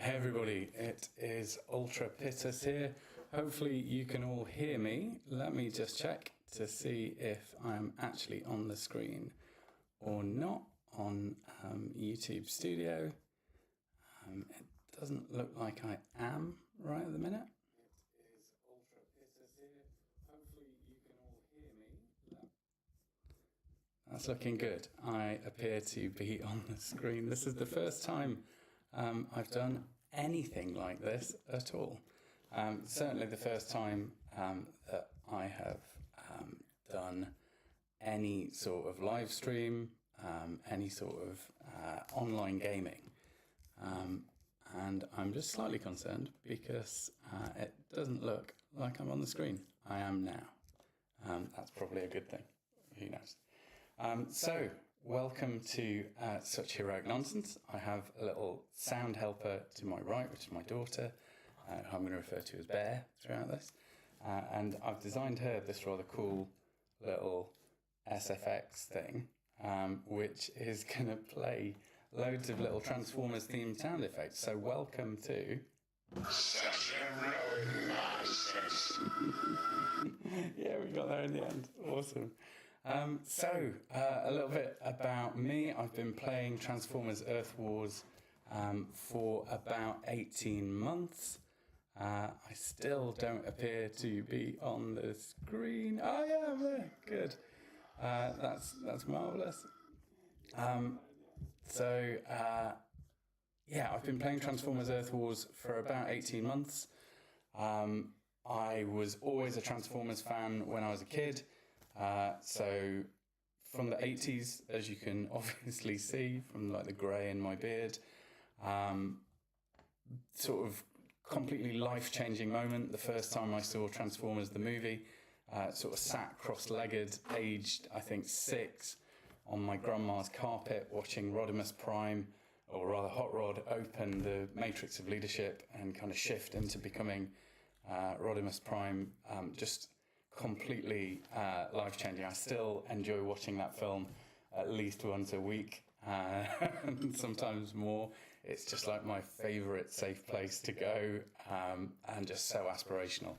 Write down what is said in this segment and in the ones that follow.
Hey everybody, it is Ultra Pittus here. Hopefully you can all hear me. Let me just check to see if I'm actually on the screen or not on YouTube Studio. It doesn't look like I am right at the minute. It is Ultra Pittus here. Hopefully you can all hear me. That's looking good. I appear to be on the screen. This is the first time I've done anything like this at all. Certainly the first time that I have done any sort of live stream, any sort of online gaming. And I'm just slightly concerned because it doesn't look like I'm on the screen. I am now. That's probably a good thing. Who knows? So, welcome to Such Heroic Nonsense. I have a little sound helper to my right, which is my daughter, who I'm going to refer to as Bear throughout this. And I've designed her this rather cool little SFX thing, which is going to play loads of little Transformers themed sound effects. So welcome to Such Heroic Nonsense. Yeah, we got there in the end. Awesome. So a little bit about me. I've been playing Transformers Earth Wars for about 18 months. I still don't appear to be on the screen. I am there. Good. That's marvellous. Yeah, I've been playing Transformers Earth Wars for about 18 months. I was always a Transformers fan when I was a kid. So from the 80s, as you can obviously see from like the grey in my beard, sort of completely life-changing moment. The first time I saw Transformers the movie, sort of sat cross-legged, aged I think 6, on my grandma's carpet watching Pr1me, or rather Hot Rod, open the matrix of leadership and kind of shift into becoming Pr1me, just completely life-changing. I still enjoy watching that film at least once a week, and sometimes more. It's just like my favourite safe place to go, and just so aspirational.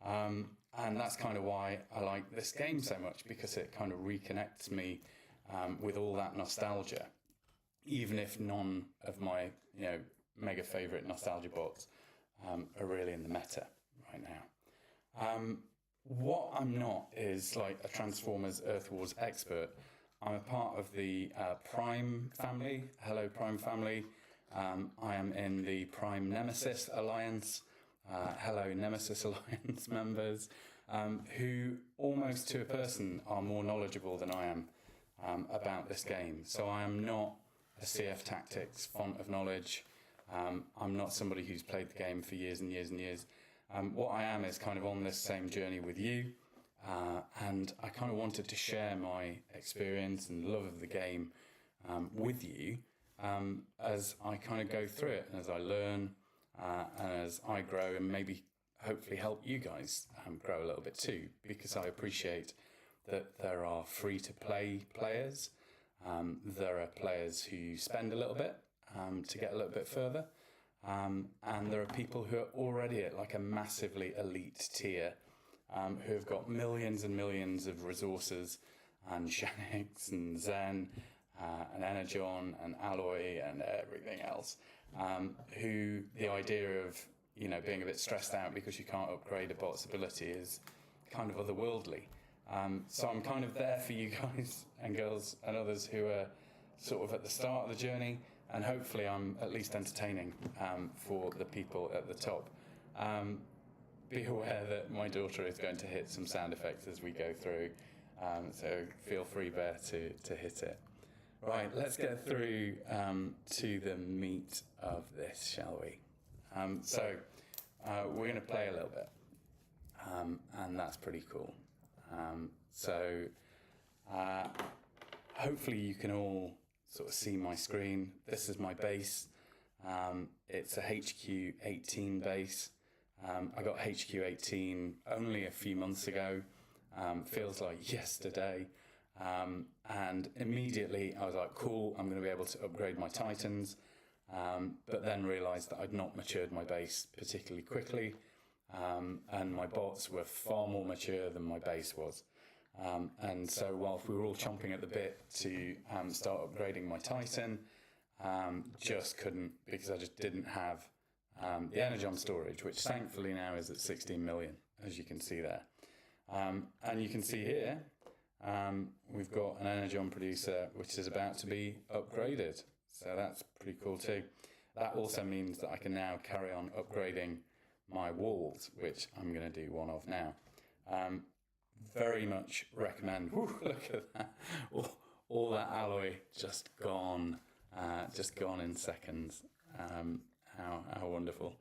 And that's kind of why I like this game so much, because it kind of reconnects me with all that nostalgia, even if none of my mega favourite nostalgia bots are really in the meta right now. What I'm not is like a Transformers Earth Wars expert. I'm a part of the Pr1me family. Hello, Pr1me family. I am in the Pr1me Nemesis Alliance. Hello, Nemesis Alliance members, who almost to a person are more knowledgeable than I am about this game. So I am not a CF Tactics font of knowledge. I'm not somebody who's played the game for years and years and years. What I am is kind of on this same journey with you, and I kind of wanted to share my experience and love of the game with you as I kind of go through it, and as I learn, and as I grow, and maybe hopefully help you guys grow a little bit too, because I appreciate that there are free-to-play players, there are players who spend a little bit to get a little bit further, and there are people who are already at like a massively elite tier, who have got millions and millions of resources, and Shanix and Zen and Energon and Alloy and everything else, who the idea of being a bit stressed out because you can't upgrade a bot's ability is kind of otherworldly. So I'm kind of there for you guys and girls and others who are sort of at the start of the journey, and hopefully I'm at least entertaining for the people at the top. Be aware that my daughter is going to hit some sound effects as we go through, so feel free, Bear, to hit it. Right, let's get through to the meat of this, shall we? So we're going to play a little bit, and that's pretty cool. Hopefully you can all sort of see my screen. This is my base. It's a HQ18 base. I got HQ18 only a few months ago. Feels like yesterday. And immediately I was like, cool, I'm going to be able to upgrade my Titans. but then realised that I'd not matured my base particularly quickly, and my bots were far more mature than my base was. And so whilst we were all chomping at the bit to start upgrading my Titan, just couldn't, because I just didn't have the energon storage, which thankfully now is at 16 million, as you can see there. And you can see here, we've got an energon producer which is about to be upgraded. So that's pretty cool too. That also means that I can now carry on upgrading my walls, which I'm going to do one of now. Very much recommend. Whew, look at that! All that alloy just gone in seconds. How wonderful!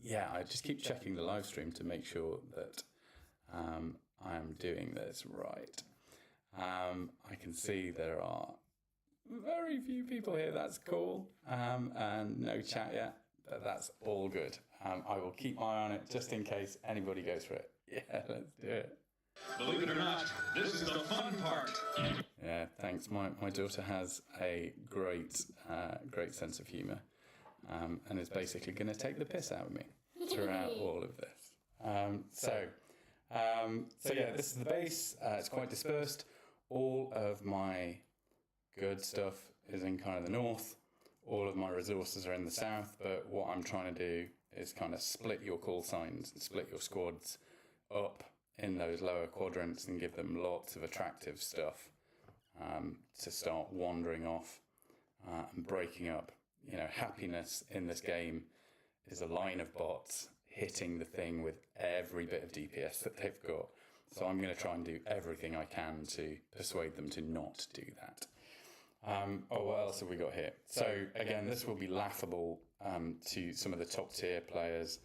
Yeah, I just keep checking the live stream to make sure that I am doing this right. I can see there are very few people here. That's cool, and no chat yet, but that's all good. I will keep my eye on it just in case anybody goes for it. Yeah, let's do it. Believe it or not, this is the fun part. Yeah, thanks. My daughter has a great sense of humour, and is basically going to take the piss out of me throughout all of this. So yeah, this is the base. It's quite dispersed. All of my good stuff is in kind of the north. All of my resources are in the south, but what I'm trying to do is kind of split your call signs and split your squads up in those lower quadrants and give them lots of attractive stuff to start wandering off and breaking up. You know, happiness in this game is a line of bots hitting the thing with every bit of DPS that they've got. So I'm going to try and do everything I can to persuade them to not do that. What else have we got here? So again, this will be laughable to some of the top tier players,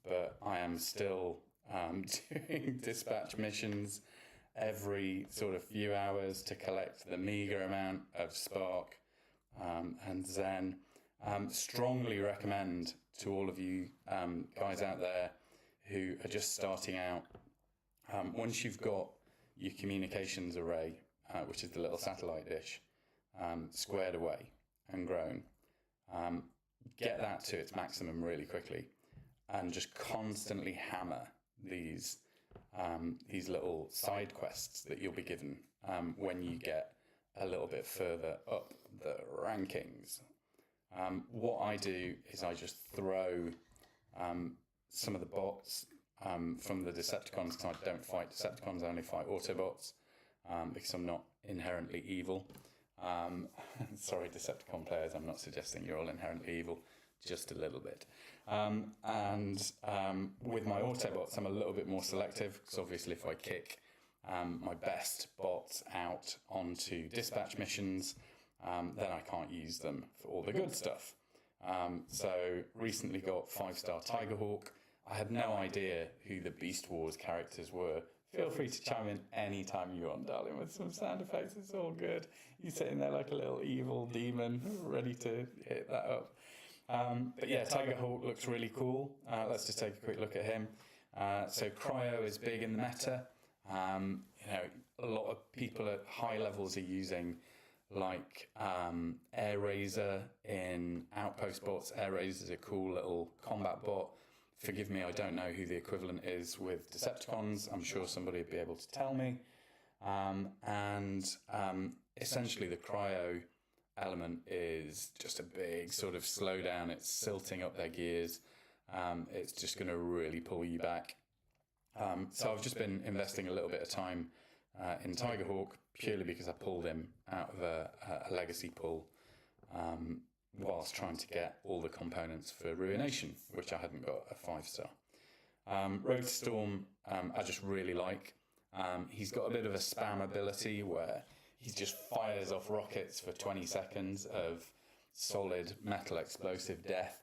but I am still doing dispatch missions every sort of few hours to collect the meager amount of Spark and Zen. Strongly recommend to all of you guys out there who are just starting out, once you've got your communications array, which is the little satellite dish, squared away and grown, get that to its maximum really quickly and just constantly hammer these little side quests that you'll be given when you get a little bit further up the rankings. What I do is I just throw some of the bots from the Decepticons, because I don't fight Decepticons, I only fight Autobots, because I'm not inherently evil. Sorry, Decepticon players, I'm not suggesting you're all inherently evil, just a little bit. With my Autobots, I'm a little bit more selective, because obviously if I kick my best bots out onto dispatch missions, then I can't use them for all the good stuff. So recently got 5-star Tigerhawk. I had no idea who the Beast Wars characters were. Feel free to chime in anytime you want, darling, with some sound effects. It's all good. You're sitting there like a little evil demon, ready to hit that up. But yeah, Tigerhawk looks really cool. Let's just take a quick look at him. So Cryo is big in the meta. You know, a lot of people at high levels are using like Air Razor in Outpost bots. Air Razor is a cool little combat bot. Forgive me, I don't know who the equivalent is with Decepticons. I'm sure somebody would be able to tell me. Essentially the Cryo element is just a big sort of slowdown. It's silting up their gears. It's just going to really pull you back. So I've just been investing a little bit of time in Tigerhawk purely because I pulled him out of a legacy pull whilst trying to get all the components for Ruination, which I hadn't got a 5-star. Road to Storm, I just really like. He's got a bit of a spam ability where he just fires off rockets for 20 seconds of solid metal explosive death.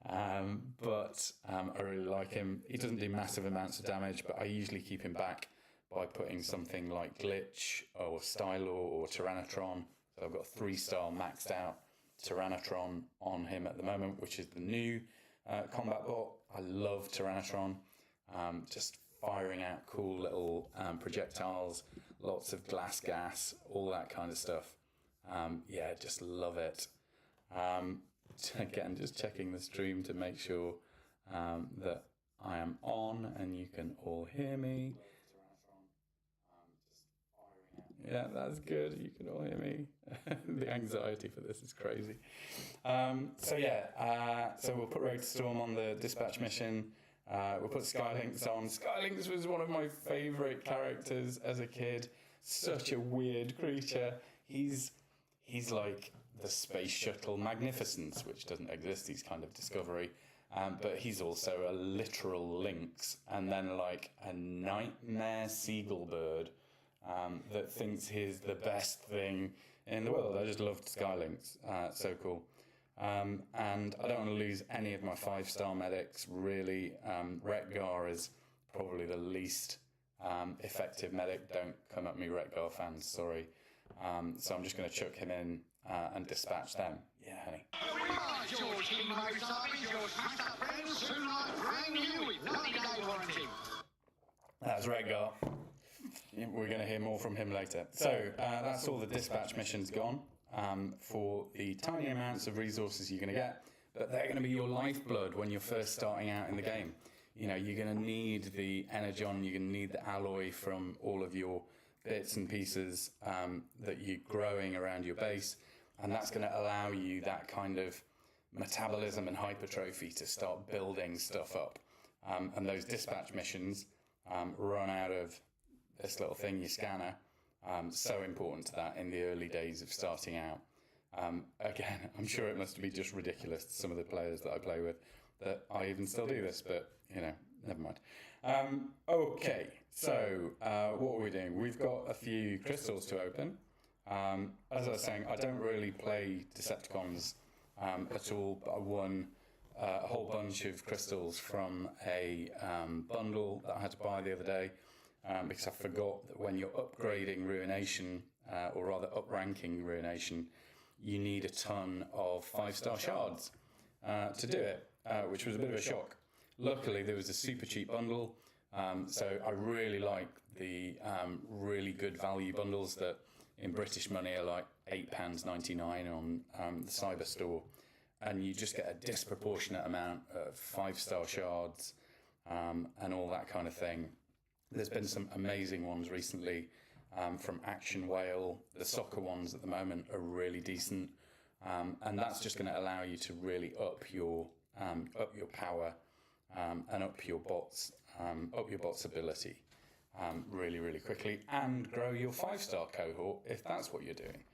But I really like him. He doesn't do massive amounts of damage, but I usually keep him back by putting something like Glitch or Stylor or Tyrannotron. So I've got a 3-star maxed out Tyrannotron on him at the moment, which is the new combat bot. I love Tyrannotron. Just firing out cool little projectiles, lots of glass gas, all that kind of stuff. Yeah, just love it. Again, just checking the stream to make sure that I am on and you can all hear me. Yeah, that's good. You can all hear me. The anxiety for this is crazy. So we'll put Road to Storm on the dispatch mission. We'll put Skylinks on. Skylinks was one of my favourite characters as a kid. Such a weird creature. He's like the space shuttle magnificence, which doesn't exist. He's kind of Discovery. But he's also a literal lynx, and then like a nightmare seagull bird that thinks he's the best thing in the world. I just loved Skylinks. So cool. And I don't want to lose any of my 5-star medics, really. Retgar is probably the least effective medic. Don't come at me, Retgar fans, sorry. So I'm just going to chuck him in and dispatch them. Yeah, honey. That's Retgar. We're going to hear more from him later. So that's all the dispatch missions gone for the tiny amounts of resources you're going to get, but they're going to be your lifeblood when you're first starting out in the game. You know, you're going to need the energon, you're going to need the alloy from all of your bits and pieces that you're growing around your base, and that's going to allow you that kind of metabolism and hypertrophy to start building stuff up. And those dispatch missions run out of this little thing, your scanner. So important to that in the early days of starting out. Again, I'm sure it must be just ridiculous to some of the players that I play with that I even still do this, but you know, never mind. Okay, so what are we doing? We've got a few crystals to open. As I was saying, I don't really play Decepticons at all, but I won a whole bunch of crystals from a bundle that I had to buy the other day. Because I forgot that when you're upgrading Ruination, or rather upranking Ruination, you need a ton of 5-star shards to do it, which was a bit of a shock. Luckily, there was a super cheap bundle, so I really like the really good value bundles that in British money are like £8.99 on the Cyber Store, and you just get a disproportionate amount of 5-star shards and all that kind of thing. There's been some amazing ones recently from Action Whale. The soccer ones at the moment are really decent, and that's just going to allow you to really up your power and up your bots' ability really quickly, and grow your 5-star cohort if that's what you're doing.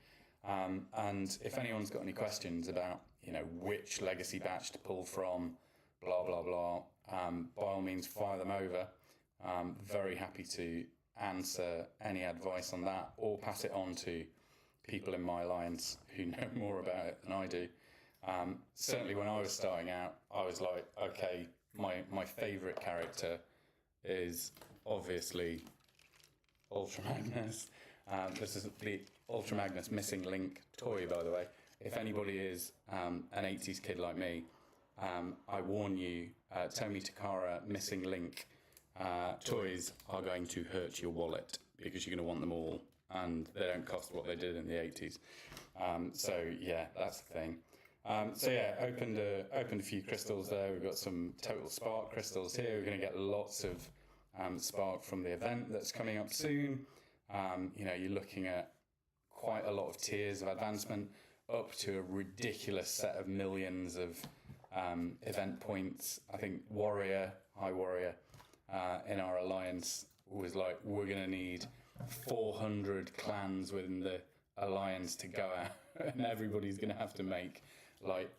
And if anyone's got any questions about which legacy batch to pull from, blah blah blah, by all means fire them over. Very happy to answer any advice on that, or pass it on to people in my alliance who know more about it than I do. Certainly when I was starting out, I was like, okay, my favourite character is obviously Ultra Magnus. This is the Ultra Magnus missing link toy, by the way. If anybody is an 80s kid like me, I warn you, Tomi Takara missing link toys are going to hurt your wallet, because you're going to want them all, and they don't cost what they did in the 80s. So yeah, that's the thing. So yeah, opened a few crystals there. We've got some total spark crystals here. We're going to get lots of spark from the event that's coming up soon. You're looking at quite a lot of tiers of advancement, up to a ridiculous set of millions of event points. I think High Warrior, in our alliance was like, we're going to need 400 clans within the alliance to go out, and everybody's going to have to make like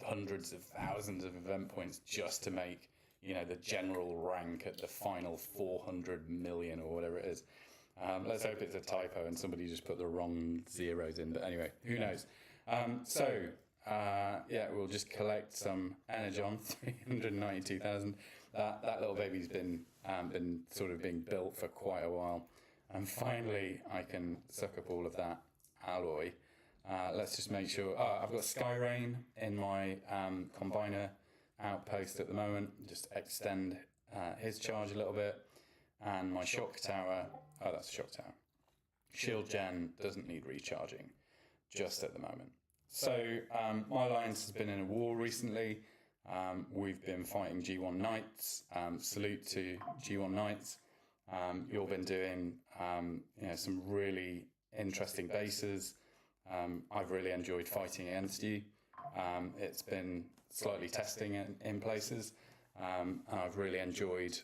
hundreds of thousands of event points just to make the general rank at the final 400 million or whatever it is. Let's hope it's a typo and somebody just put the wrong zeros in, but anyway, who knows. We'll just collect some energon, 392,000. That little baby's been sort of being built for quite a while, and finally I can suck up all of that alloy. Let's just make sure. I've got Skyrain in my combiner outpost at the moment. Just extend his charge a little bit, and my shock tower. Oh, that's a shock tower. Shield gen doesn't need recharging. just at the moment. So my alliance has been in a war recently. We've been fighting G1 Knights. Salute to G1 Knights. You've been doing some really interesting bases. I've really enjoyed fighting against you. It's been slightly testing in places, and I've really enjoyed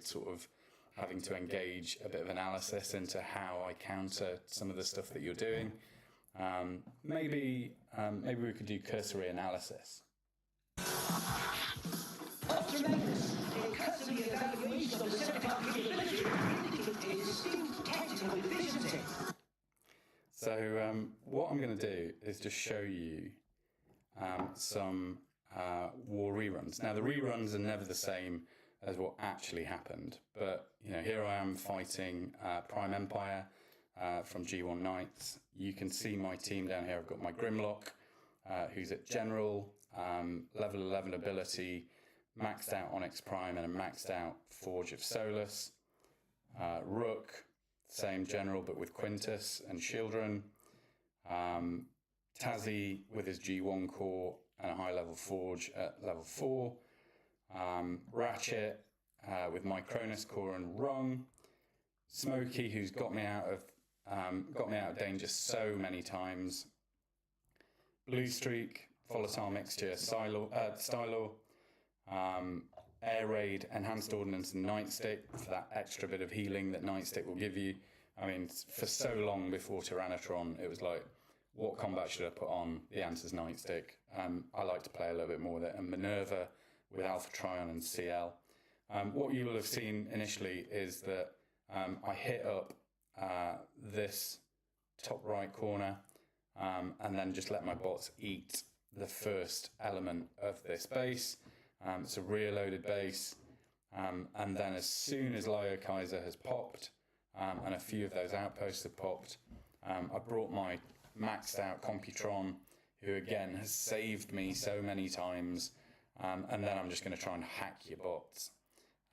sort of having to engage a bit of analysis into how I counter some of the stuff that you're doing. Maybe we could do cursory analysis. Tremendous. A cursory evaluation of the Septicon capability indicated distinct tactical deficiency. So what I'm going to do is just show you some war reruns. Now the reruns are never the same as what actually happened, but here I am fighting Prime Empire from G1 Knights. You can see my team down here. I've got my Grimlock, who's at General, level 11 ability, maxed out Onyx Prime and a maxed out Forge of Solus. Rook, same General but with Quintus and Children. Tazzy with his G1 core and a high level Forge at level 4. Ratchet with my Cronus core and Rung. Smokey, who's got me out of danger so many times. Blue Streak, Volatile Mixture, Stylor, Air Raid, Enhanced Ordnance, and Nightstick for that extra bit of healing that Nightstick will give you. I mean, for so long before Tyrannotron, it was like, what combat should I put on? The answer's Nightstick. I like to play a little bit more with it. And Minerva with Alpha Trion and CL. What you will have seen initially is that I hit up this top right corner and then just let my bots eat the first element of this base. It's a rear-loaded base. And then as soon as Lyo Kaiser has popped and a few of those outposts have popped, I brought my maxed out Computron, who again has saved me so many times. And then I'm just going to try and hack your bots.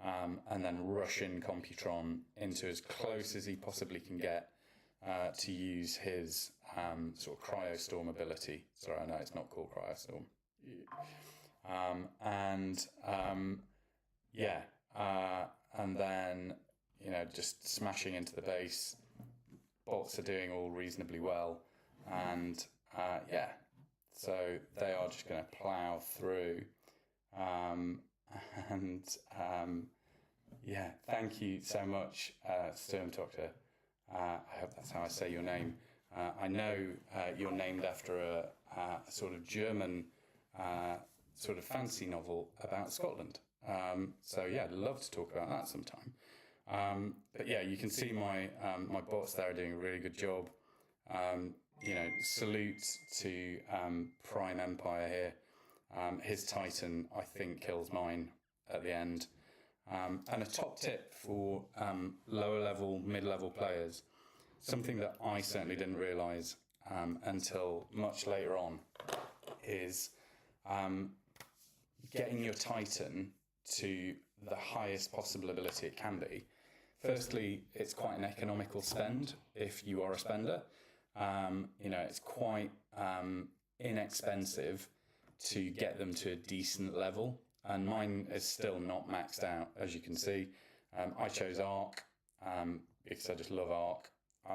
And then rush in Computron into as close as he possibly can get to use his sort of Cryostorm ability. Sorry, I know it's not called Cryostorm. And then, just smashing into the base. Bots are doing all reasonably well. And so they are just going to plow through. Thank you so much, Sturm Doctor. I hope that's how I say your name. I know you're named after a sort of German sort of fancy novel about Scotland. I'd love to talk about that sometime. You can see my bots there are doing a really good job. Salute to Prime Empire here. His Titan, I think, kills mine at the end. And a top tip for lower level, mid-level players, something that I certainly didn't realise until much later on, is getting your Titan to the highest possible ability it can be. Firstly, it's quite an economical spend if you are a spender. It's quite inexpensive to get them to a decent level, and mine is still not maxed out, as you can see. I chose Arc because I just love Arc.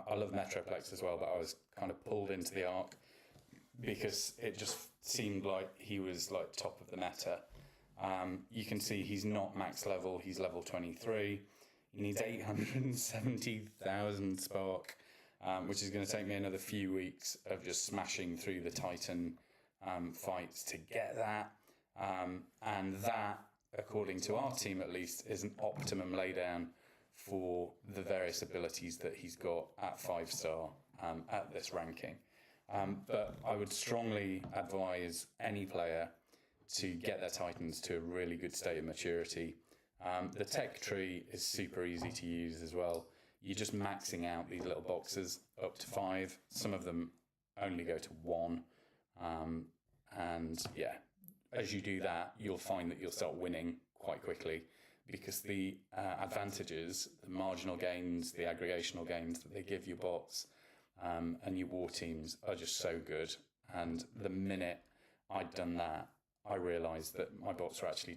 I love Metroplex as well, but I was kind of pulled into the Arc because it just seemed like he was like top of the meta. You can see he's not max level, he's level 23. He needs 870,000 spark, which is going to take me another few weeks of just smashing through the Titan fights to get that. And that, according to our team at least, is an optimum laydown for the various abilities that he's got at 5-star at this ranking. But I would strongly advise any player to get their Titans to a really good state of maturity. The tech tree is super easy to use as well. You're just maxing out these little boxes up to 5. Some of them only go to 1. As you do that, you'll find that you'll start winning quite quickly because the advantages, the marginal gains, the aggregational gains that they give your bots and your war teams are just so good. And the minute I'd done that, I realised that my bots were actually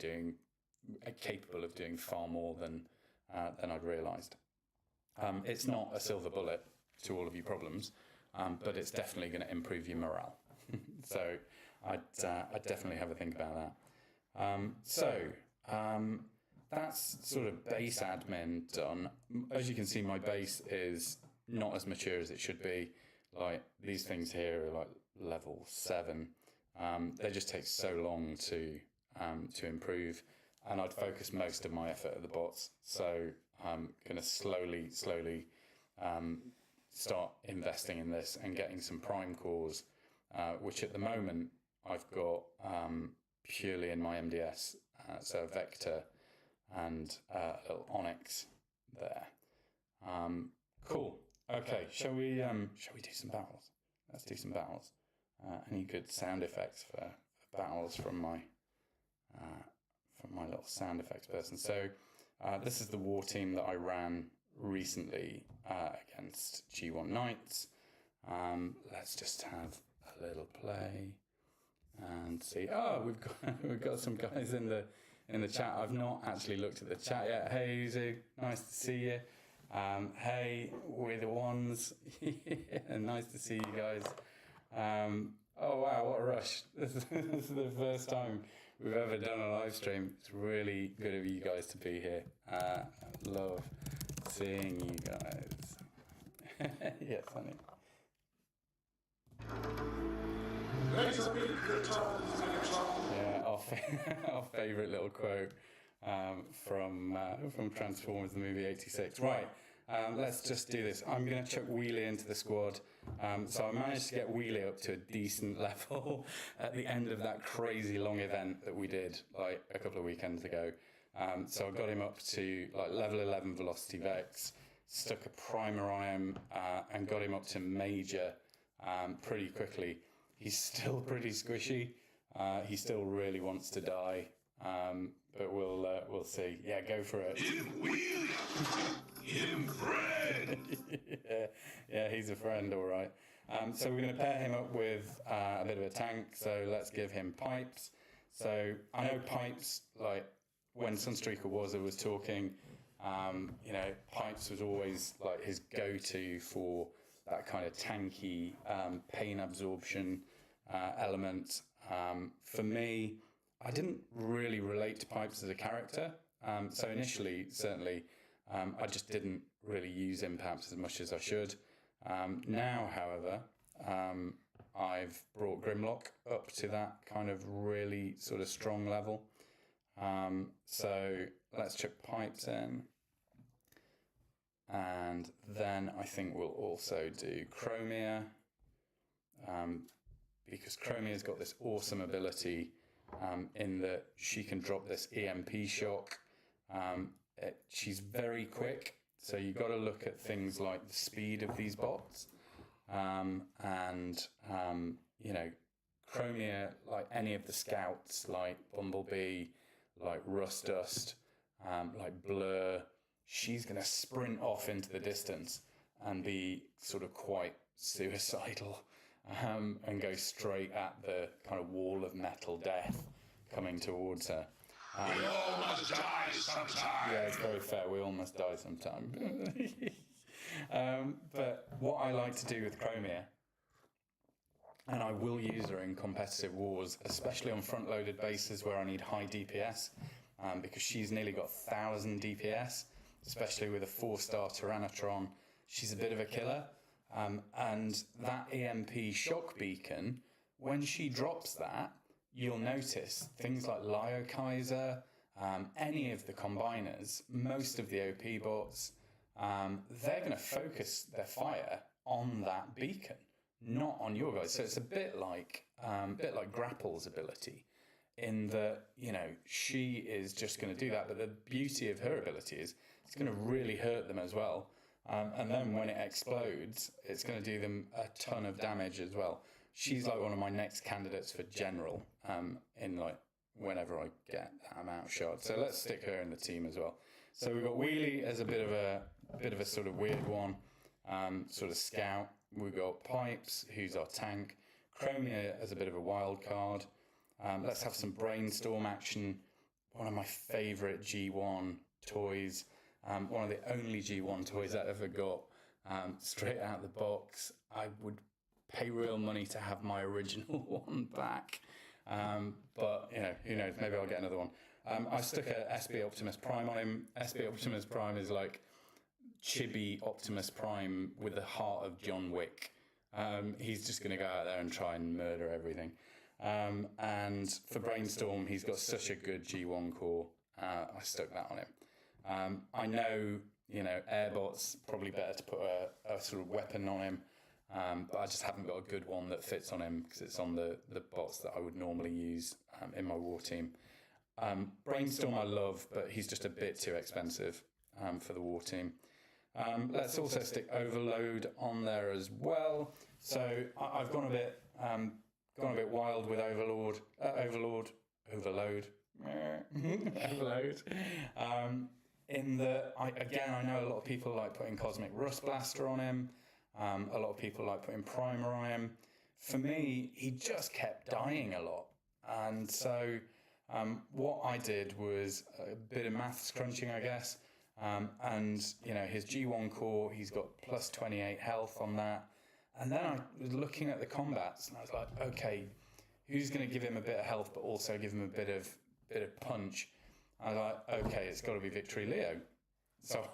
capable of doing far more than I'd realised. It's not a silver bullet to all of your problems, but it's definitely going to improve your morale. So I'd definitely have a think about that. That's sort of base admin done. As you can see, my base is not as mature as it should be. Like these things here are like level 7. They just take so long to improve, and I'd focus most of my effort at the bots. So I'm going to slowly start investing in this and getting some prime cores, which at the moment I've got purely in my MDS, so a Vector and a little Onyx there. Cool. Okay, shall we do some battles? Let's do some battles. Any good sound effects for battles from my little sound effects person? So this is the war team that I ran recently against G1 Knights. Let's just have a little play and see. Oh, we've got some guys in the chat. I've not actually looked at the chat yet. Hey, Uzu, nice to see you. Hey, we're the ones. Nice to see you guys. Oh wow, what a rush. This is the first time we've ever done a live stream. It's really good of you guys to be here. Love seeing you guys. Yes, honey. Yeah, our favourite little quote from Transformers the movie '86. Right, let's just do this. I'm going to chuck Wheelie into the squad. So I managed to get Wheelie up to a decent level at the end of that crazy long event that we did like a couple of weekends ago. So I got him up to like level 11 Velocity Vex, stuck a Pr1me and got him up to Major pretty quickly. He's still pretty squishy. He still really wants to die, but we'll see. Yeah, go for it. Him Wheelie! Him friend! yeah, he's a friend, all right. So we're going to pair him up with a bit of a tank, so let's give him Pipes. So I know Pipes, like when Sunstreaker was talking, Pipes was always like his go-to for that kind of tanky pain absorption element. For me, I didn't really relate to Pipes as a character. So initially, certainly, I just didn't really use him perhaps as much as I should. Now, however, I've brought Grimlock up to that kind of really sort of strong level. So let's chuck Pipes in. And then I think we'll also do Pr1me, because Pr1me's got this awesome ability in that she can drop this EMP shock. She's very quick, so you've got to look at things like the speed of these bots. Pr1me, like any of the scouts, like Bumblebee, like Rust Dust, like Blur, she's going to sprint off into the distance and be sort of quite suicidal and go straight at the kind of wall of metal death coming towards her. We all must die sometime. Yeah, it's very fair. We all must die sometime. But what I like to do with Pr1me, and I will use her in competitive wars, especially on front-loaded bases where I need high DPS, because she's nearly got 1,000 DPS, especially with a 4-star Tyrannotron. She's a bit of a killer. And that EMP shock beacon, when she drops that, you'll notice things like Lio Kaiser, any of the combiners, most of the OP bots, they're going to focus their fire on that beacon, not on your guys. So it's a bit like Grapple's ability, in that, she is just going to do that. But the beauty of her ability is it's going to really hurt them as well. And then when it explodes, it's going to do them a ton of damage as well. She's like one of my next candidates for general, in like whenever I get that amount shot. So let's stick her in the team as well. So we've got Wheelie as a bit of a sort of weird one, sort of scout. We've got Pipes, who's our tank. Pr1me as a bit of a wild card. Let's have some brainstorm action. One of my favourite G1 toys. One of the only G1 toys I ever got straight out of the box. I would pay real money to have my original one back. But, you know, who knows, maybe I'll get another one. I stuck a SB Optimus Prime on him. SB Optimus Prime is like chibi Optimus Prime with the heart of John Wick. He's just going to go out there and try and murder everything. And for Brainstorm, he's got such a good G1 core. I stuck that on him. I know, you know, Airbot's probably better to put a sort of weapon on him. But I just haven't got a good one that fits on him because it's on the bots that I would normally use in my war team. Brainstorm I love, but he's just a bit too expensive for the war team. Let's also stick Overload on there as well. So I've gone a bit wild with Overload. Overload. In that, I know a lot of people like putting Cosmic Rust Blaster on him. A lot of people like putting Primer on him. For me, he just kept dying a lot. And so what I did was a bit of maths crunching, I guess. And, you know, his G1 core, he's got plus 28 health on that. And then I was looking at the combats and I was like, okay, who's going to give him a bit of health but also give him a bit of punch? I was like, okay, it's got to be Victory Leo. So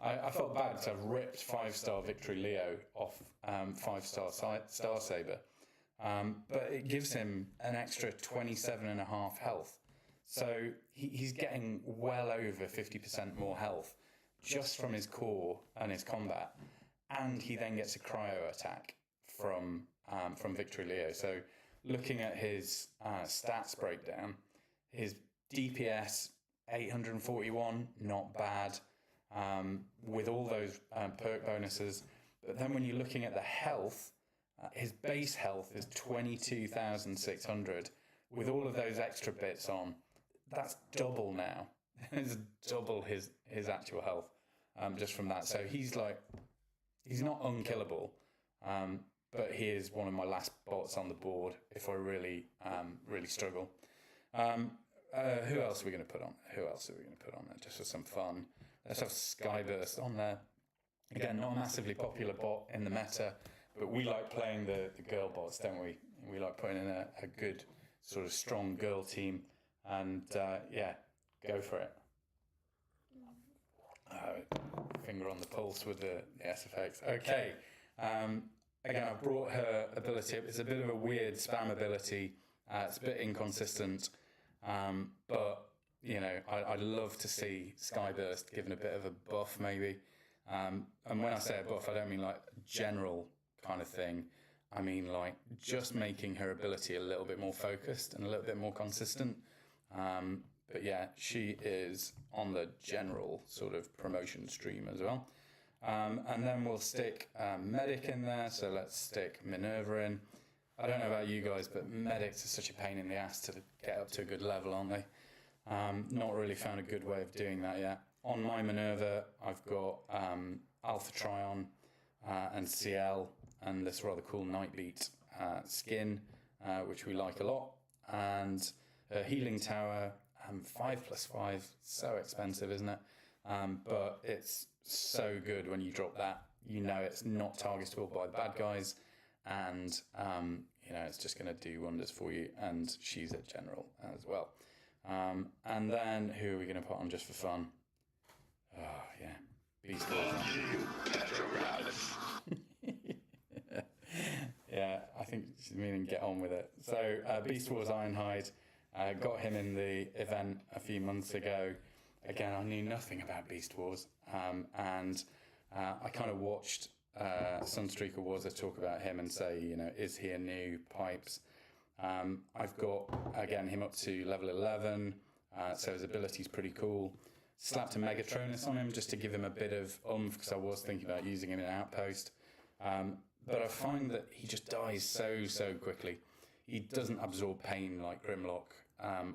I felt bad because I've ripped 5-star Victory Leo off 5-star Star Saber. But it gives him an extra 27.5 health. So he's getting well over 50% more health just from his core and his combat. And he then gets a cryo attack from Victory Leo. So looking at his stats breakdown, his DPS 841, not bad. With all those perk bonuses. But then when you're looking at the health, his base health is 22,600. With all of those extra bits on, that's double now. It's double his actual health just from that. So he's not unkillable, but he is one of my last bots on the board if I really struggle. Who else are we going to put on? Who else are we going to put on there just for some fun? Let's have Skyburst on there. Again, not a massively popular bot in the meta, but we like playing the girl bots, don't we? We like putting in a good sort of strong girl team, and yeah, go for it. Finger on the pulse with the SFX. Okay. Again, I brought her ability up. It's a bit of a weird spam ability. It's a bit inconsistent, but you know, I'd love to see Skyburst given a bit of a buff, maybe. And when I say a buff, I don't mean like general kind of thing. I mean like just making her ability a little bit more focused and a little bit more consistent. But yeah, she is on the general sort of promotion stream as well. And then we'll stick Medic in there. So let's stick Minerva in. I don't know about you guys, but Medics are such a pain in the ass to get up to a good level, aren't they? Not really found a good way of doing that yet. On my Minerva, I've got Alpha Trion and CL and this rather cool Nightbeat skin, which we like a lot. And Healing Tower, 5+5, so expensive, isn't it? But it's so good when you drop that. You know it's not targetable by the bad guys, and you know it's just going to do wonders for you. And she's at general as well. And then who are we going to put on just for fun? Oh yeah, Beast Wars. Yeah, I think she's meaning get on with it. So Beast Wars Ironhide, got him in the event a few months ago. Again, I knew nothing about Beast Wars, and I kind of watched Sunstreaker Warza talk about him and say, you know, is he a new Pipes? I've got, again, him up to level 11, so his ability's pretty cool. Slapped a Megatronus on him just to give him a bit of oomph, because I was thinking about using him in an outpost. But I find that he just dies so quickly. He doesn't absorb pain like Grimlock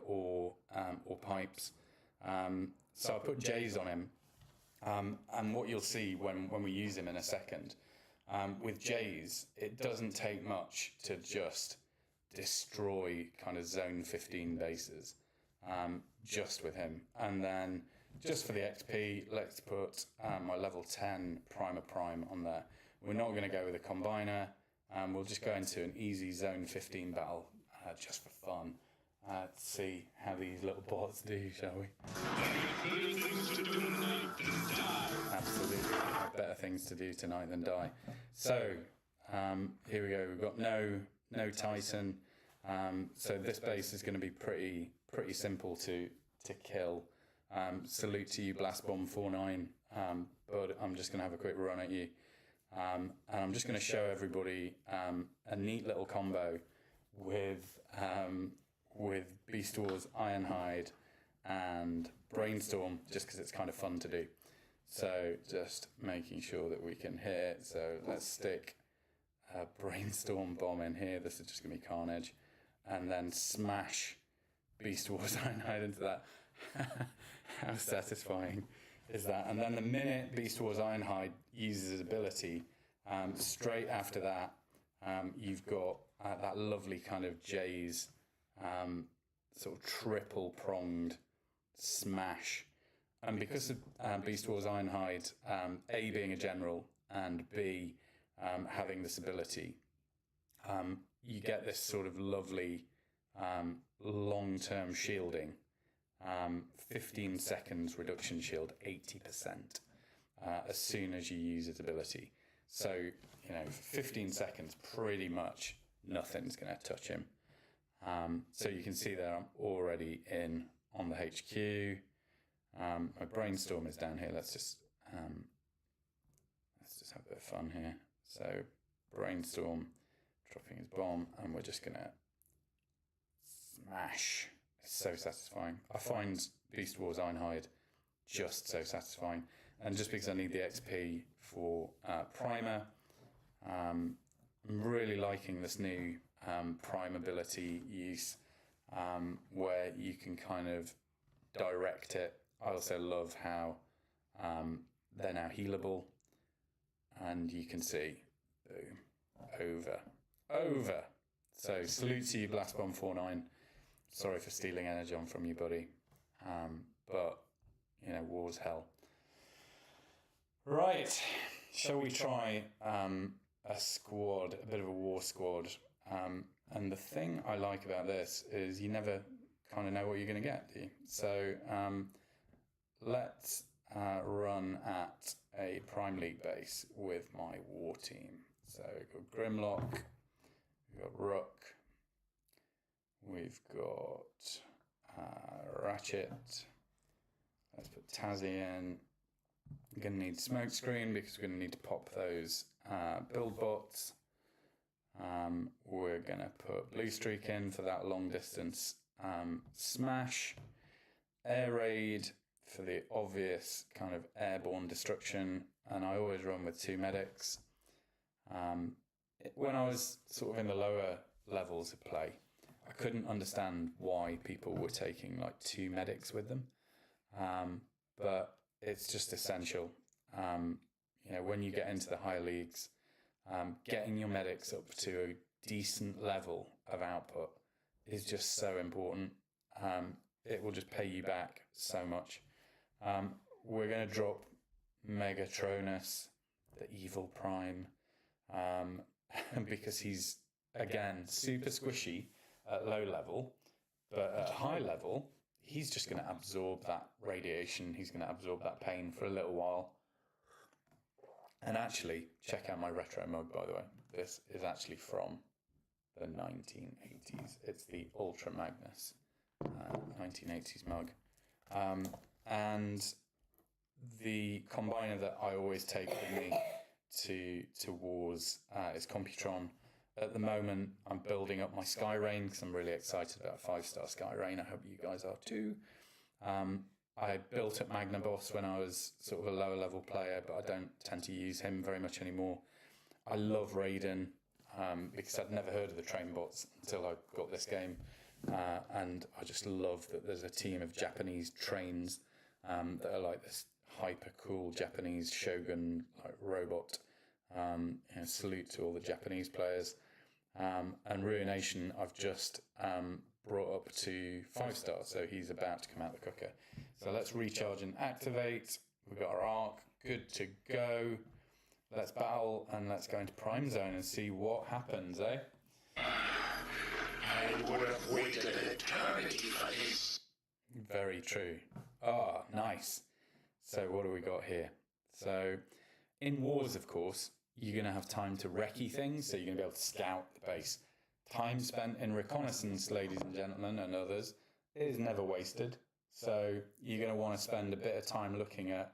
or Pipes. So I put Jays on him. And what you'll see when we use him in a second, With Jays, it doesn't take much to just destroy kind of zone 15 bases, just with him. And then just for the XP, let's put my level 10 Pr1me on there. We're not going to go with a combiner. We'll just go into an easy zone 15 battle just for fun. See how these little bots do, shall we? Absolutely. Better things to do tonight than die. So, here we go. We've got no Titan. So this base is going to be pretty simple to kill. Salute to you, Blast Bomb 49. But I'm just going to have a quick run at you. And I'm just going to show everybody a neat little combo with Beast Wars Ironhide and Brainstorm, just because it's kind of fun to do. So just making sure that we can hit. So let's stick a Brainstorm bomb in here. This is just going to be carnage. And then smash Beast Wars Ironhide into that. How satisfying is that? And then the minute Beast Wars Ironhide uses his ability, straight after that, you've got that lovely kind of Jay's sort of triple pronged smash. And because of Beast Wars Ironhide, A being a general and B having this ability, you get this sort of lovely long-term shielding. 15 seconds reduction shield, 80% as soon as you use his ability. So, you know, for 15 seconds, pretty much nothing's going to touch him. So you can see there I'm already in on the HQ. My Brainstorm is down here. Let's just have a bit of fun here. So Brainstorm dropping his bomb, and we're just going to smash. It's so satisfying. I find Beast Wars Ironhide just so satisfying. And just because I need the XP for Primer, I'm really liking this new Prime ability use, where you can kind of direct it. I also love how they're now healable, and you can see, boom, over. So salute to you, Blast Bomb 49. Sorry for stealing Energon from you, buddy. But, you know, war's hell. Right. Shall we try a squad, a bit of a war squad? And the thing I like about this is you never kind of know what you're going to get, do you? So let's run at a Prime League base with my war team. So we've got Grimlock, we've got Rook, we've got Ratchet. Let's put Tazzy in. We're going to need Smokescreen because we're going to need to pop those build bots. We're going to put Blue Streak in for that long distance smash. Air Raid for the obvious kind of airborne destruction. And I always run with 2 medics. When I was sort of in the lower levels of play, I couldn't understand why people were taking like 2 medics with them. But it's just essential. You know, when you get into the higher leagues, getting your medics up to a decent level of output is just so important. It will just pay you back so much. We're going to drop Megatronus, the evil Prime, because he's, again, super squishy at low level, but at high level, he's just going to absorb that radiation. He's going to absorb that pain for a little while. And actually, check out my retro mug, by the way. This is actually from the 1980s. It's the Ultra Magnus 1980s mug. And the combiner that I always take with me to wars is Computron. At the moment, I'm building up my Sky Rain because I'm really excited about 5-star Sky Rain. I hope you guys are too. I built up Magna Boss when I was sort of a lower level player, but I don't tend to use him very much anymore. I love Raiden because I'd never heard of the train bots until I got this game. And I just love that there's a team of Japanese trains that are like this hyper cool Japanese Shogun like robot Salute to all the Japanese players. And Ruination, I've just brought up to 5-star, so he's about to come out the cooker. So let's recharge and activate. We've got our arc, good to go. Let's battle and let's go into Prime Zone and see what happens, eh? I would have waited an eternity for this. Very true. Ah, nice. So what do we got here? So in wars, of course, you're going to have time to recce things, so you're going to be able to scout the base. Time spent in reconnaissance, ladies and gentlemen, and others, is never wasted. So you're going to want to spend a bit of time looking at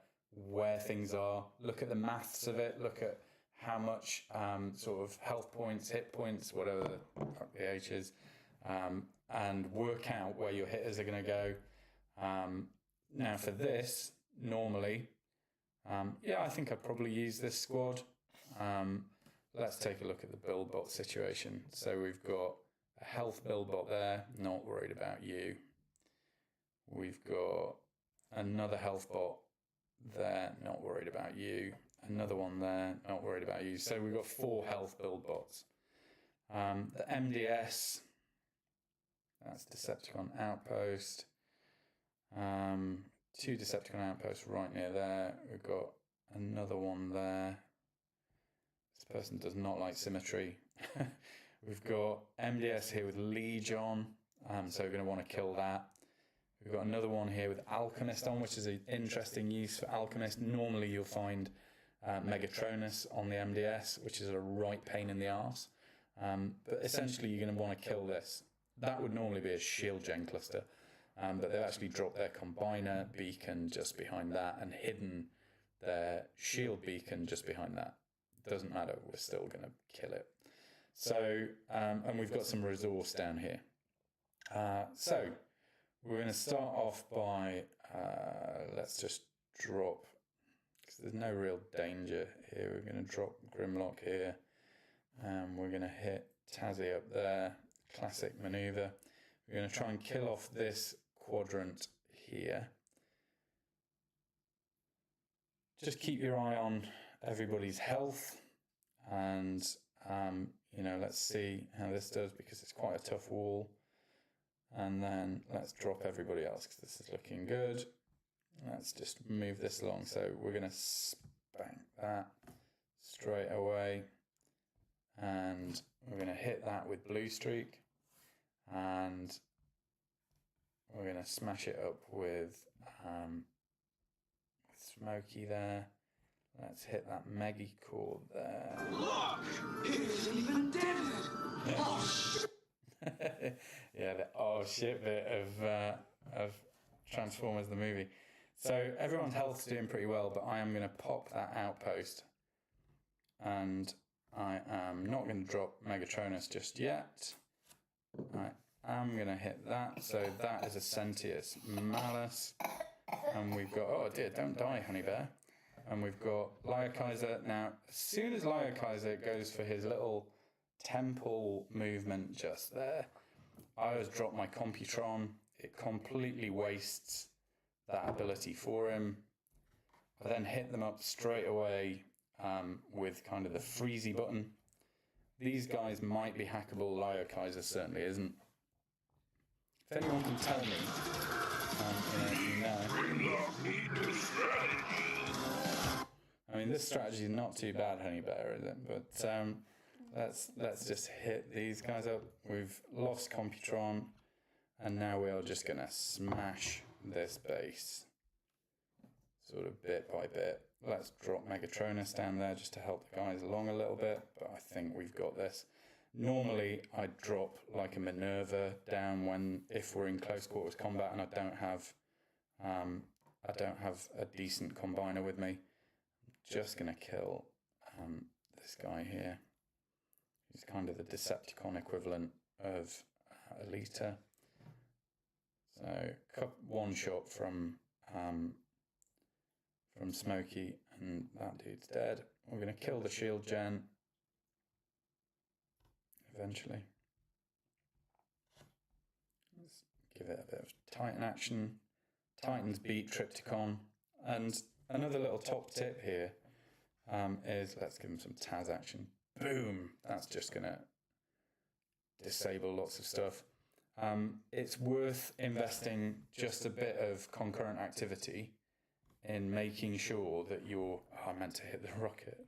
where things are, look at the maths of it, look at how much sort of health points, hit points, whatever the H is, and work out where your hitters are going to go. Now for this, normally, I think I'd probably use this squad. Let's take a look at the build bot situation. So we've got a health build bot there, not worried about you. We've got another health bot there, not worried about you. Another one there, not worried about you. So we've got 4 health build bots. The MDS, that's Decepticon Outpost. 2 Decepticon Outposts right near there. We've got another one there. This person does not like symmetry. We've got MDS here with Legion, so we're going to want to kill that. We've got another one here with Alchemist on, which is an interesting use for Alchemist. Normally you'll find Megatronus on the MDS, which is a right pain in the arse. But essentially you're going to want to kill this. That would normally be a shield gen cluster, but they've actually dropped their Combiner beacon just behind that and hidden their shield beacon just behind that. Doesn't matter, we're still going to kill it. So, and we've got some resource down here. So, we're going to start off by, let's just drop, because there's no real danger here. We're going to drop Grimlock here. We're going to hit Tazzy up there. Classic maneuver. We're going to try and kill off this quadrant here. Just keep your eye on everybody's health, and let's see how this does, because it's quite a tough wall. And then let's drop everybody else, because this is looking good. Let's just move this along. So we're going to spank that straight away, and we're going to hit that with Blue Streak, and we're going to smash it up with Smokey there. Let's hit that Meggy Core there. Look! It isn't even dead! Oh, shit! Yeah, the oh shit bit of Transformers the movie. So everyone's health's doing pretty well, but I am going to pop that outpost, and I am not going to drop Megatronus just yet. I am going to hit that. So that is a Sentius Malice, and we've got, oh dear, don't die, Honey Bear. And we've got Lyokaiser. Now, as soon as Lyokaiser goes for his little temple movement just there, I always drop my Computron. It completely wastes that ability for him. I then hit them up straight away with kind of the freezy button. These guys might be hackable. Lyokaiser certainly isn't. If anyone can tell me, I mean, this strategy is not too bad, Honey Bear, is it? But let's just hit these guys up. We've lost Computron, and now we are just going to smash this base, sort of bit by bit. Let's drop Megatronus down there just to help the guys along a little bit, but I think we've got this. Normally, I'd drop like a Minerva down if we're in close quarters combat and I don't have a decent combiner with me. Just going to kill this guy here. He's kind of the Decepticon equivalent of Alita. So one shot from Smokey, and that dude's dead. We're going to kill the shield gen eventually. Let's give it a bit of Titan action. Titans beat Tripticon. And another little top tip here is, let's give him some Taz action. Boom! That's just going to disable lots of stuff. It's worth investing just a bit of concurrent activity in making sure that you're... Oh, I meant to hit the rocket.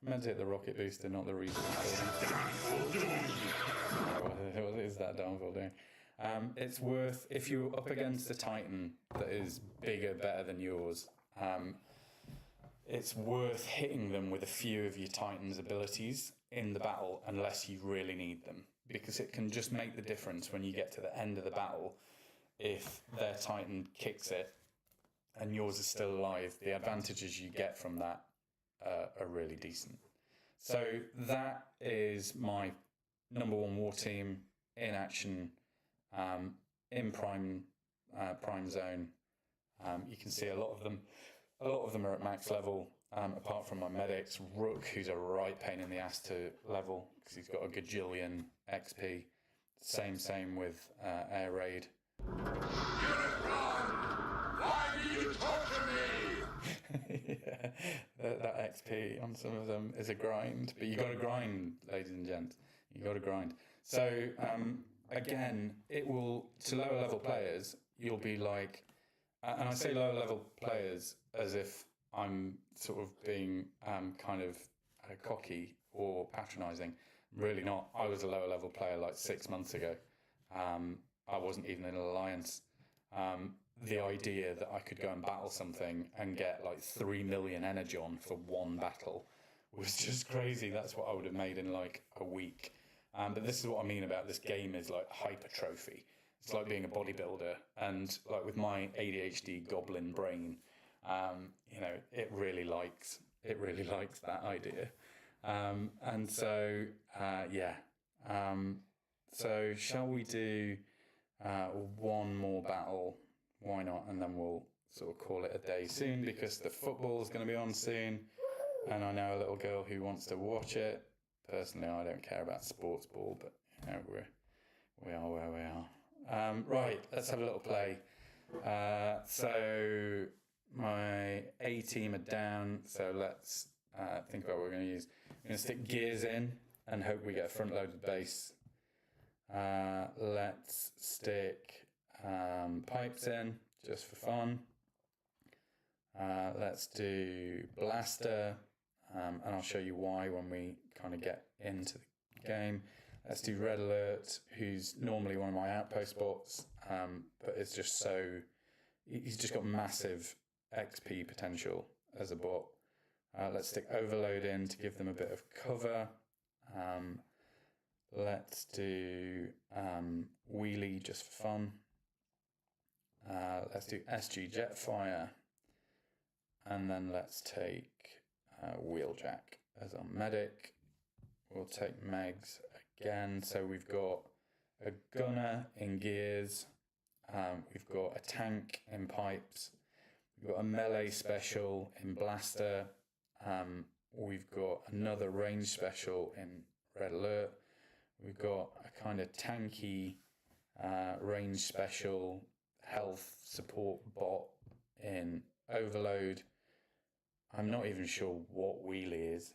I meant to hit the rocket booster, not the resource building. What is that downfall doing? It's worth, if you're up against a Titan that is bigger, better than yours, it's worth hitting them with a few of your Titan's abilities in the battle unless you really need them. Because it can just make the difference when you get to the end of the battle. If their Titan kicks it and yours is still alive, the advantages you get from that are really decent. So that is my number one war team in action in Prime Zone. You can see a lot of them. A lot of them are at max level, apart from my medics. Rook, who's a right pain in the ass to level because he's got a gajillion XP. Same with Air Raid. Unit wrong! Why do you torture me? Yeah, that XP on some of them is a grind, but you got to grind, ladies and gents. You got to grind. So again, it will, to lower level players, you'll be like, and I say lower level players as if I'm sort of being kind of cocky or patronising. Really not. I was a lower level player like 6 months ago. I wasn't even in an alliance. The idea that I could go and battle something and get like 3 million energon for one battle was just crazy. That's what I would have made in like a week. But this is what I mean about this game is like hypertrophy. It's like being a bodybuilder, and like with my ADHD goblin brain, it really likes that idea. And so so shall we do one more battle? Why not? And then we'll sort of call it a day soon, because the football's going to be on soon, and I know a little girl who wants to watch it. Personally, I don't care about sports ball, but we are where we are. Right, let's have a little play. So my A team are down, so let's think about what we're going to use. I'm going to stick gears in and hope we get a front-loaded base. Let's stick pipes in, just for fun. Let's do blaster, and I'll show you why when we kind of get into the game. Let's do red alert, who's normally one of my outpost bots, but it's just so... He's just got massive XP potential as a bot. Let's stick overload in to give them a bit of cover. Let's do wheelie just for fun. Let's do SG Jetfire. And then let's take Wheeljack as our medic. We'll take Megs again. So we've got a gunner in gears. We've got a tank in pipes. We've got a melee special in blaster. We've got another range special in red alert. We've got a kind of tanky range special health support bot in overload. I'm not even sure what wheelie is.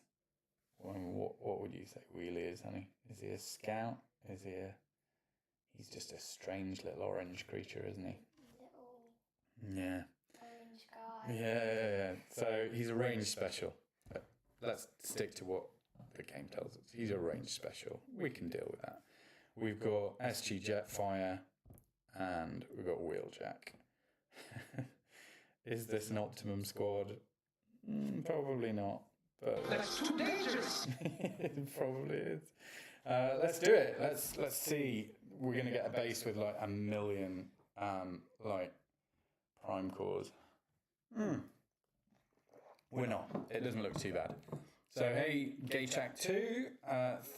What would you say wheelie is, honey? Is he a scout? He's just a strange little orange creature, isn't he? Yeah. Orange guy. Yeah. So he's a range special. Let's stick to what the game tells us. He's a range special. We can deal with that. We've got SG Jetfire and we've got Wheeljack. Is this an optimum squad? Probably not. But That's too dangerous. it probably is. Let's do it. Let's see. We're gonna get a base with like 1 million prime cores. We're not. It doesn't look too bad. So hey, Gaychak 2,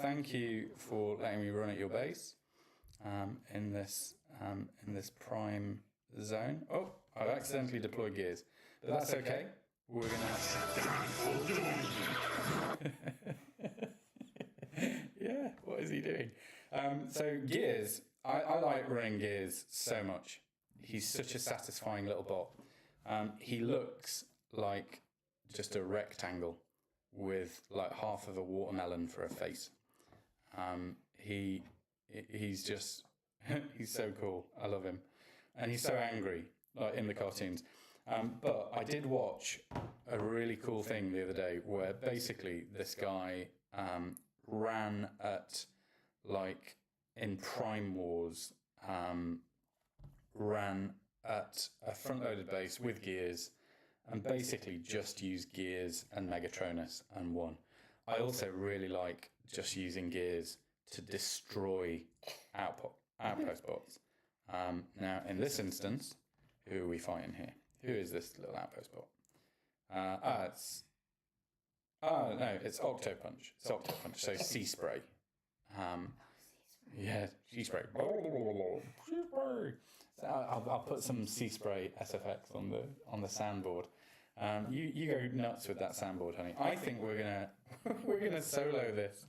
thank you for letting me run at your base in this prime zone. Oh, I've accidentally deployed gears, but that's okay. We're gonna. Yeah, what is he doing? So gears, I like running gears so much. He's such a satisfying little bot. He looks like just a rectangle, with like half of a watermelon for a face. He's just he's so cool. I love him, and he's so angry, like in the cartoons. But I did watch a really cool thing the other day where basically this guy ran at, like in Prime Wars, ran at a front-loaded base with gears and basically just used gears and Megatronus and won. I also really like just using gears to destroy outpost bots. Now, in this instance, who are we fighting here? Who is this little outpost bot? It's Octopunch. It's Octopunch, so Sea Spray. Yeah, Sea Spray. Sea Spray. So I'll put some Sea Spray SFX on the sandboard. You go nuts with that sandboard, honey. I think we're gonna solo this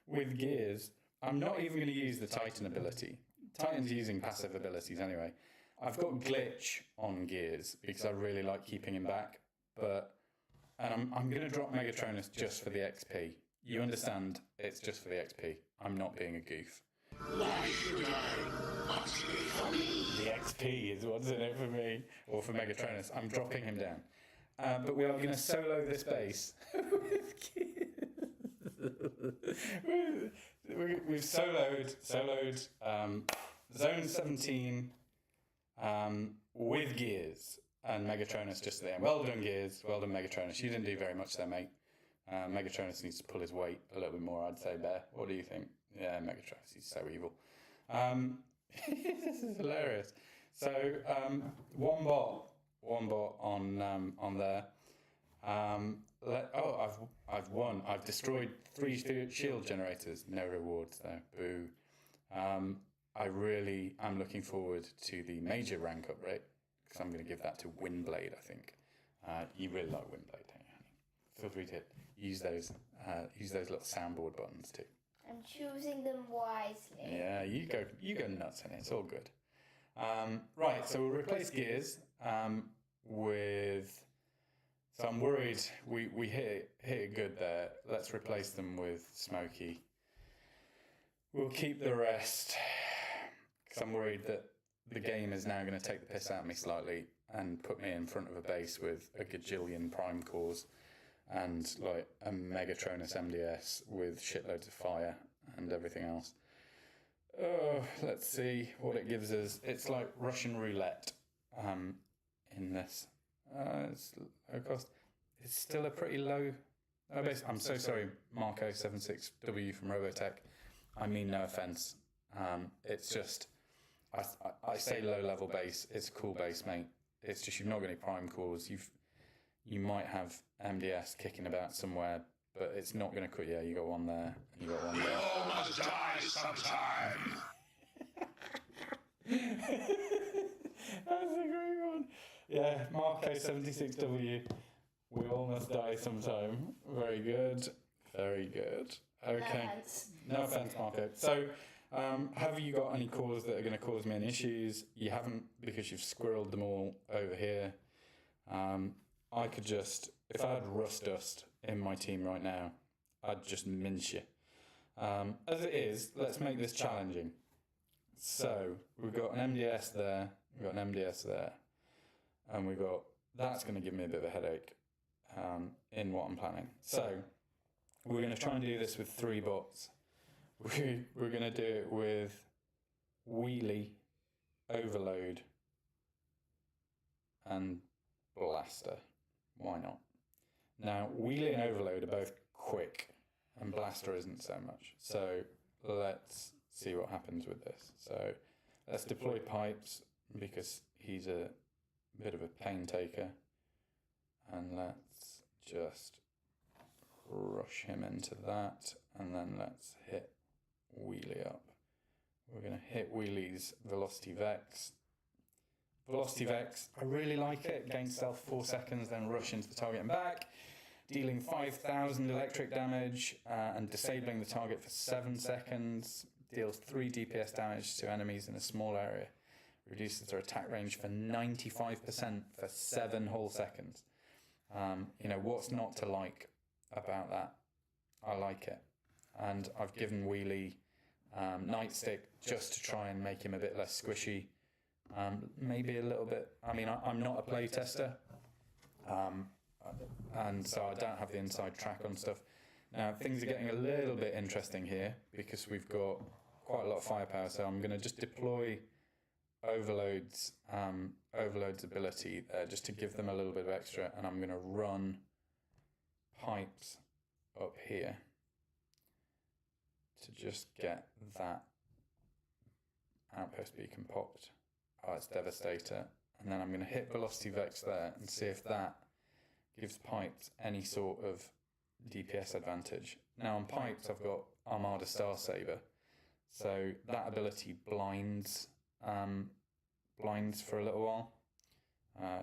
with gears. I'm not even going to use the Titan ability. Titan's using passive abilities anyway. I've got glitch on gears because I really like keeping him back, and I'm going to drop Megatronus just for the XP. You understand? It's just for the XP. I'm not being a goof. Why should I? What's in it for me? The XP is what's in it for me, or for Megatronus. I'm dropping him down. But we are going to solo this base with gears. We've soloed Zone 17 with gears and Megatronus just there. Well done, Gears. Well done, Megatronus. You didn't do very much there, mate. Megatronus needs to pull his weight a little bit more, I'd say, Bear. What do you think? Yeah, Megatronus, he's so evil. This is hilarious. So, one bot on there. I've won. I've destroyed 3 shield generators. No rewards though. Boo. I really am looking forward to the major rank up rate because I'm going to give that to Windblade. I think you really like Windblade, don't you, honey? Feel free to use those little soundboard buttons too. I'm choosing them wisely. Yeah, you go nuts in it. It's all good. Right, so we'll replace gears with. So I'm worried we hit it good there. Let's replace them with Smokey. We'll keep the rest because I'm worried that the game is now going to take the piss out of me slightly and put me in front of a base with a gajillion prime cores and like a Megatronus MDS with shitloads of fire and everything else. Oh, let's see what it gives us. It's like Russian roulette in this. It's low cost. It's still a pretty low base. I'm so sorry, Marco76W from Robotech. I mean no offense. It's just I say low level base. It's a cool base, mate. It's just you've not got any prime cores. You might have MDS kicking about somewhere, but it's not going to quit. Yeah, you got one there, and you got one there. We all must die sometime. That's a great one. Yeah, Marco76W. We all must die sometime. Very good. Very good. Okay. No offense, Marco. So, have you got any cores that are going to cause me any issues? You haven't, because you've squirreled them all over here. I could just, if I had Rust Dust in my team right now, I'd just mince you. As it is, let's make this challenging. So, we've got an MDS there, we've got an MDS there, and we've got, that's going to give me a bit of a headache in what I'm planning. So, we're going to try and do this with 3 bots. We're going to do it with Wheelie, Overload, and Blaster. Why not? Now, Wheelie and Overload are both quick, and Blaster isn't so much. So, let's see what happens with this. So, let's deploy Pipes, because he's a bit of a pain taker. And let's just rush him into that, and then let's hit Wheelie up. We're going to hit Wheelie's Velocity Vex. Velocity Vex, I really like it. Gain stealth 4 seconds, then rush into the target and back, dealing 5,000 electric damage and disabling the target for 7 seconds. Deals 3 DPS damage to enemies in a small area. Reduces their attack range for 95% for 7 whole seconds. You know, what's not to like about that. I like it. And I've given Wheelie Nightstick just to try and make him a bit less squishy. Maybe a little bit. I mean, I'm not a play tester, and so I don't have the inside track on stuff. Now, things are getting a little bit interesting here because we've got quite a lot of firepower, so I'm going to just deploy Overload's ability there just to give them a little bit of extra, and I'm going to run pipes up here to just get that outpost beacon popped. Oh, it's Devastator. And then I'm going to hit Velocity Vex there and see if that gives pipes any sort of DPS advantage. Now on pipes I've got Armada Star Saber, so that ability blinds for a little while.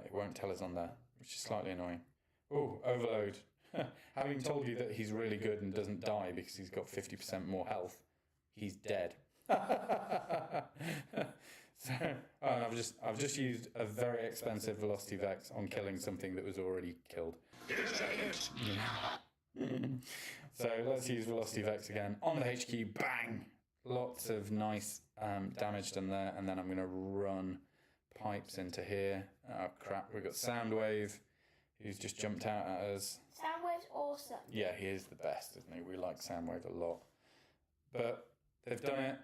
It won't tell us on there, which is slightly annoying. Oh, Overload. Having told you that he's really good and doesn't die because he's got 50% more health, he's dead. So I've just used a very expensive Velocity Vex on killing something that was already killed. So let's use Velocity Vex again on the HQ. Bang! Lots of nice damage done there, and then I'm going to run pipes into here. Oh crap! We've got Soundwave, who's just jumped out at us. Soundwave's awesome. Yeah, he is the best, isn't he? We like Soundwave a lot. But they've done it.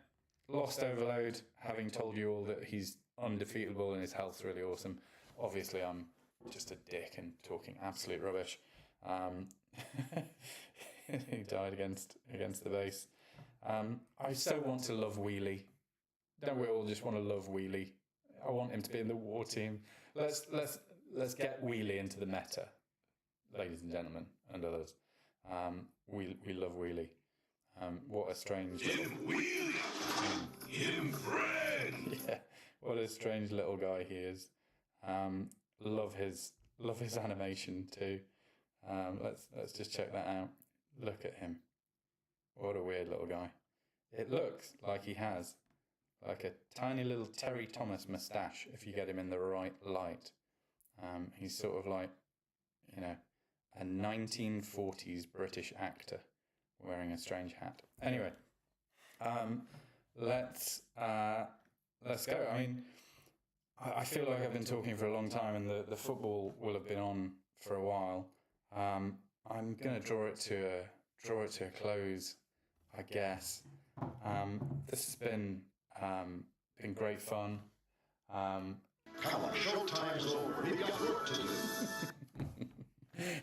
Lost Overload, having told you all that he's undefeatable and his health's really awesome. Obviously, I'm just a dick and talking absolute rubbish. He died against the base. I so want to love Wheelie. Don't we all just want to love Wheelie? I want him to be in the war team. Let's get Wheelie into the meta, ladies and gentlemen, and others. We love Wheelie. What a strange little... Him friend. Yeah, what a strange little guy he is. Love his animation too. Let's just check that out. Look at him. What a weird little guy. It looks like he has like a tiny little Terry Thomas moustache if you get him in the right light. He's sort of like, you know, a 1940s British actor wearing a strange hat. Anyway, let's go. I mean, I feel like I've been talking for a long time, and the football will have been on for a while. I'm going to draw it to a close, I guess. This has been great fun. Come on, showtime's over. We've got work to do.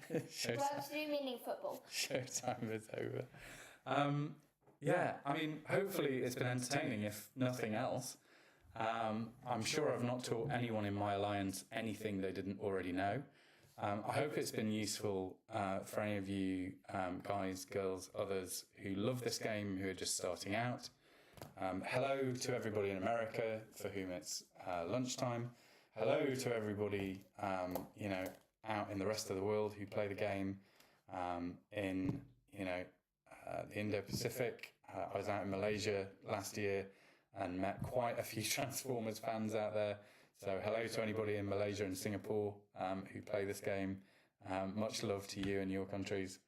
Well, to do meaning football. Showtime is over. Yeah, I mean, hopefully it's been entertaining, if nothing else. I'm sure I've not taught anyone in my alliance anything they didn't already know. I hope it's been useful for any of you guys, girls, others who love this game, who are just starting out. Hello to everybody in America for whom it's lunchtime. Hello to everybody, out in the rest of the world who play the game in, the Indo-Pacific. I was out in Malaysia last year and met quite a few Transformers fans out there. So hello to anybody in Malaysia and Singapore who play this game. Much love to you and your countries.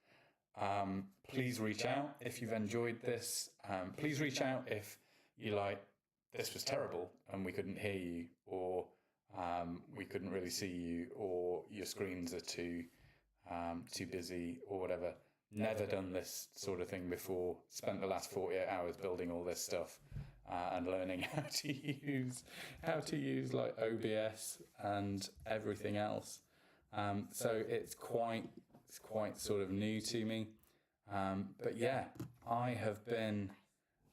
Please reach out if you've enjoyed this. Please reach out if you this was terrible and we couldn't hear you, or we couldn't really see you, or your screens are too busy, or whatever. Never done this sort of thing before. Spent the last 48 hours building all this stuff and learning how to use like OBS and everything else. So it's quite sort of new to me. But yeah, I have been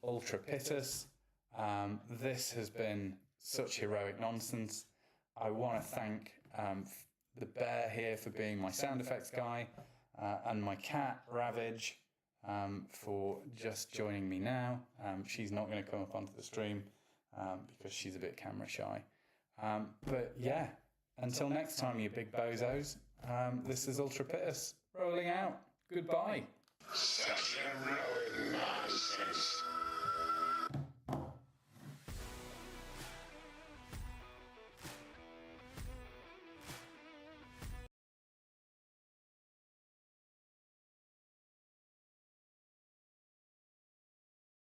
Ultra Pittus. This has been such heroic nonsense. I want to thank the bear here for being my sound effects guy, and my cat Ravage for just joining me now. She's not going to come up onto the stream because she's a bit camera shy. But yeah, until next time, you big bozos, this is Ultra Pittus rolling out. Goodbye. Such heroic nonsense.